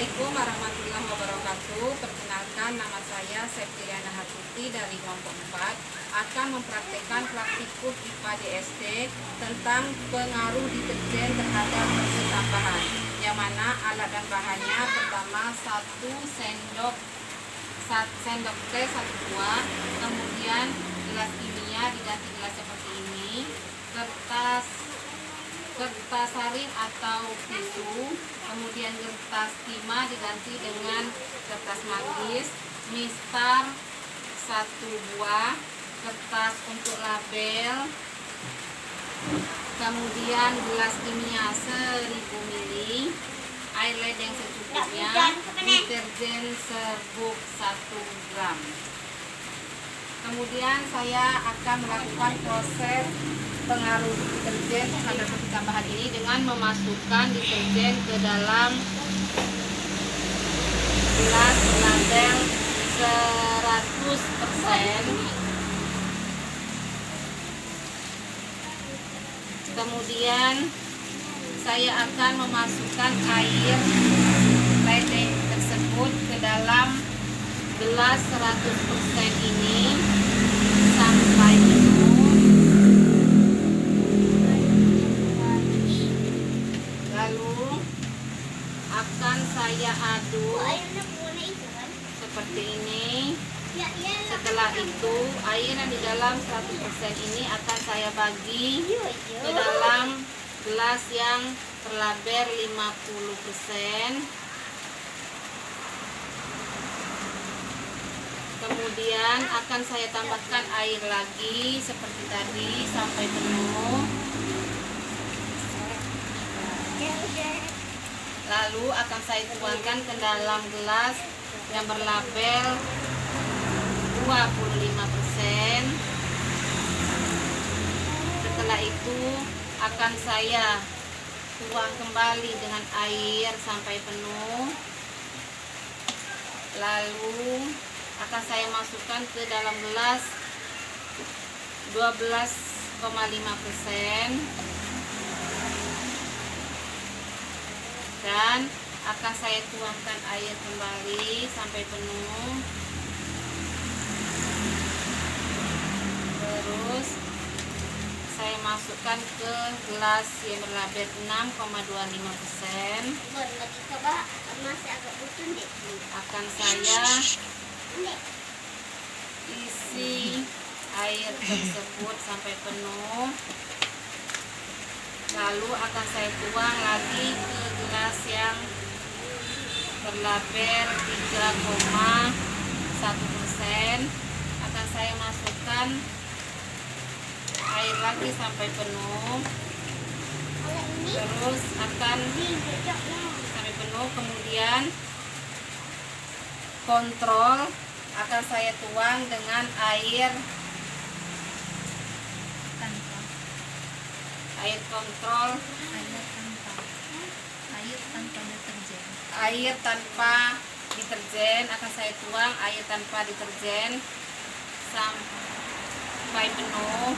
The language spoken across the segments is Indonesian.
Assalamualaikum warahmatullahi wabarakatuh. Perkenalkan, nama saya Septiliana Hatuti dari kelompok 4 akan mempraktekkan praktikum IPA DST tentang pengaruh deterjen terhadap bersih tambahan, yang mana alat dan bahannya pertama 1 sendok teh 1 buah, kemudian gelas kimia diganti gelas seperti ini, kertas saring atau tisu, kemudian kertas timah diganti dengan kertas magis, mistar 1 buah, kertas untuk label, kemudian gelas kimia 1000 ml, air ledeng secukupnya, deterjen serbuk 1 gram. Kemudian saya akan melakukan proses pengaruh deterjen terhadap bersih tambahan ini dengan memasukkan deterjen ke dalam gelas label 100%. Kemudian saya akan memasukkan air ledeng tersebut ke dalam gelas 100% ini sampai penuh. Lalu akan saya aduk seperti ini. Setelah itu air yang di dalam 100% ini akan saya bagi ke dalam gelas yang terlabel 50%. Kemudian akan saya tambahkan air lagi seperti tadi sampai penuh. Lalu akan saya tuangkan ke dalam gelas yang berlabel 25%. Setelah itu akan saya tuang kembali dengan air sampai penuh. Lalu akan saya masukkan ke dalam gelas 12,5%. Dan akan saya tuangkan air kembali sampai penuh. Terus saya masukkan ke gelas yang berlabel 6,25%. Akan saya isi air tersebut sampai penuh. Lalu akan saya tuang lagi ke gelas yang berlabel 3,1%. Akan saya masukkan air lagi sampai penuh. Terus akan sampai penuh. Kemudian kontrol akan saya tuang dengan air kontrol, air tanpa deterjen akan saya tuang air tanpa deterjen sampai penuh.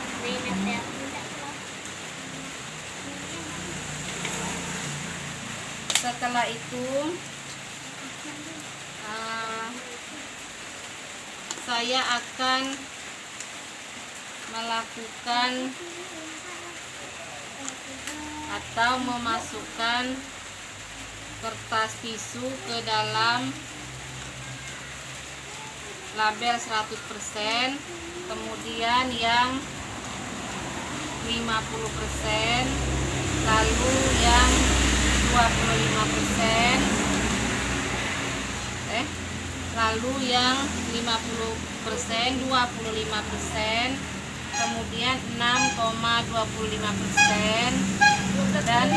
Setelah itu saya akan melakukan atau memasukkan kertas tisu ke dalam label 100%, kemudian yang 50%, lalu yang 25%, lalu yang 50%, 25%, kemudian 6,25% dan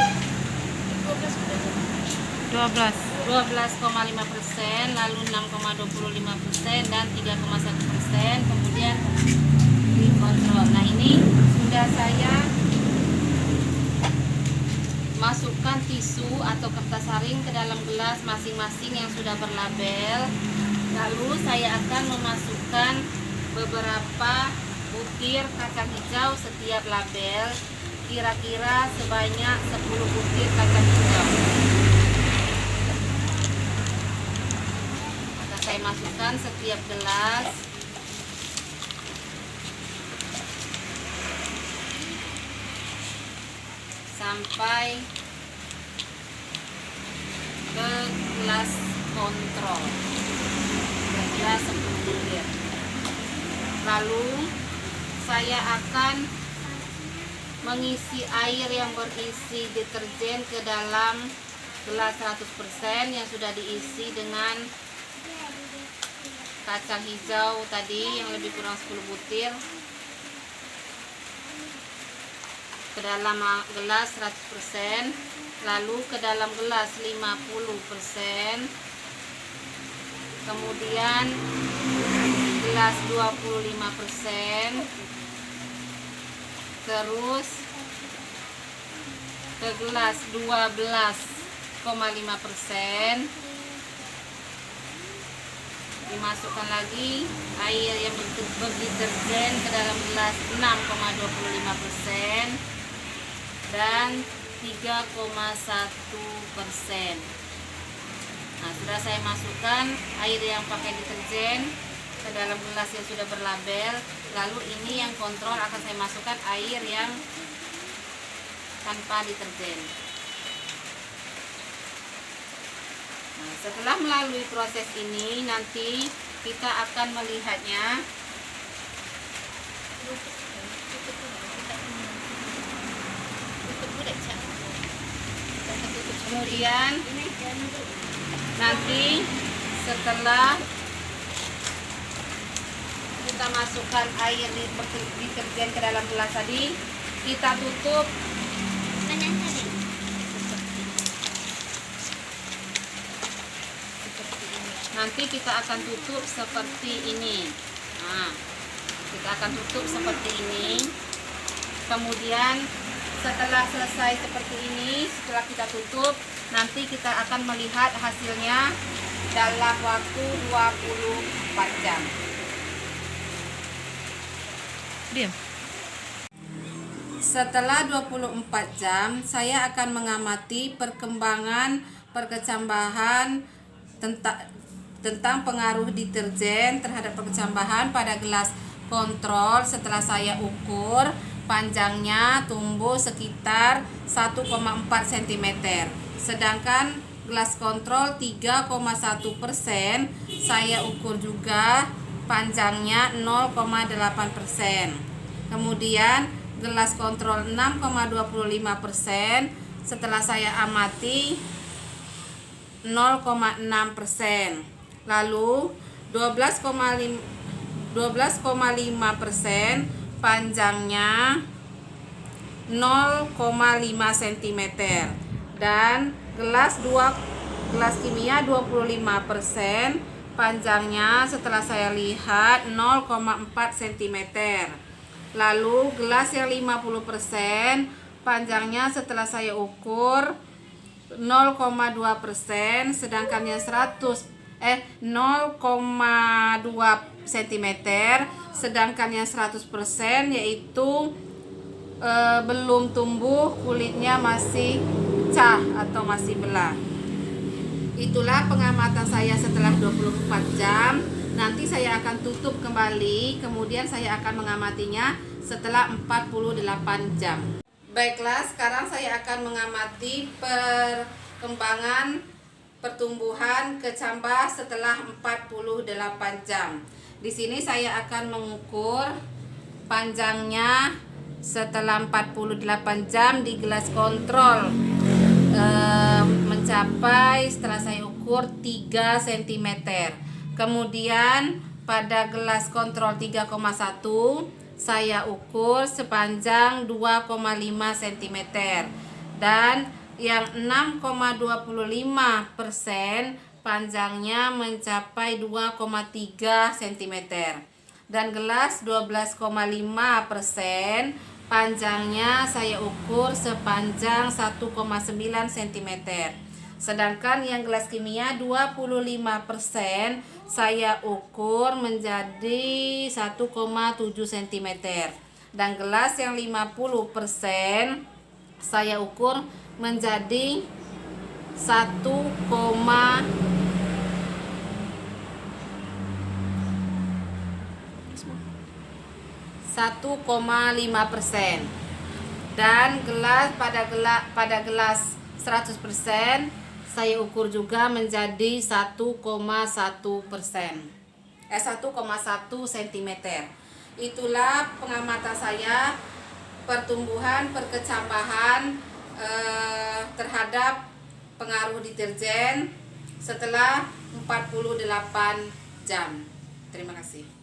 12,5%, lalu 6,25% dan 3,1%, kemudian dikontrol. Nah, ini sudah saya masukkan tisu atau kertas saring ke dalam gelas masing-masing yang sudah berlabel. Lalu saya akan memasukkan beberapa butir kacang hijau setiap label, kira-kira sebanyak 10 butir kacang hijau. saya masukkan setiap gelas. Sampai ke gelas kontrol, gelas 10 butir. Lalu saya akan mengisi air yang berisi deterjen ke dalam gelas 100% yang sudah diisi dengan kacang hijau tadi yang lebih kurang 10 butir ke dalam gelas 100%, lalu ke dalam gelas 50%, kemudian gelas 25%, terus ke gelas 12,5%. Dimasukkan lagi air yang berdeterjen ke dalam gelas 6,25% dan 3,1%. Nah, sudah saya masukkan air yang pakai deterjen ke dalam gelas yang sudah berlabel. Lalu ini yang kontrol akan saya masukkan air yang tanpa deterjen. Nah, setelah melalui proses ini, nanti kita akan melihatnya. Kemudian nanti setelah kita masukkan air deterjen ke dalam gelas tadi, kita tutup. Nanti kita akan tutup seperti ini. Nah, kita akan tutup seperti ini. Kemudian setelah selesai seperti ini, setelah kita tutup, nanti kita akan melihat hasilnya dalam waktu 24 jam. Diam. Setelah 24 jam, saya akan mengamati perkembangan perkecambahan tentang pengaruh deterjen terhadap perkecambahan pada gelas kontrol. Setelah saya ukur, panjangnya tumbuh sekitar 1,4 cm. Sedangkan gelas kontrol 3,1%, saya ukur juga panjangnya 0,8%. Kemudian gelas kontrol 6,25%, setelah saya amati 0,6%. Lalu 12,5% panjangnya 0,5 cm. Dan gelas kimia 25%, panjangnya setelah saya lihat 0,4 cm. Lalu gelas yang 50%, panjangnya setelah saya ukur 0,2%, sedangkan yang 0,2 cm, sedangkan yang 100% yaitu belum tumbuh, kulitnya masih pecah atau masih belah. Itulah pengamatan saya setelah 24 jam. Nanti saya akan tutup kembali, kemudian saya akan mengamatinya setelah 48 jam. Baiklah, sekarang saya akan mengamati perkembangan pertumbuhan kecambah setelah 48 jam. Di sini saya akan mengukur panjangnya setelah 48 jam di gelas kontrol. Mencapai, setelah saya ukur, 3 cm. Kemudian pada gelas kontrol 3,1 saya ukur sepanjang 2,5 cm. Dan yang 6,25% panjangnya mencapai 2,3 cm. Dan gelas 12,5% panjangnya saya ukur sepanjang 1,9 cm. Sedangkan yang gelas kimia 25% saya ukur menjadi 1,7 cm. Dan gelas yang 50% saya ukur menjadi 1,5 1,5%. Dan pada gelas 100% saya ukur juga menjadi 1,1 cm. Itulah pengamatan saya pertumbuhan perkecambahan terhadap pengaruh deterjen setelah 48 jam. Terima kasih.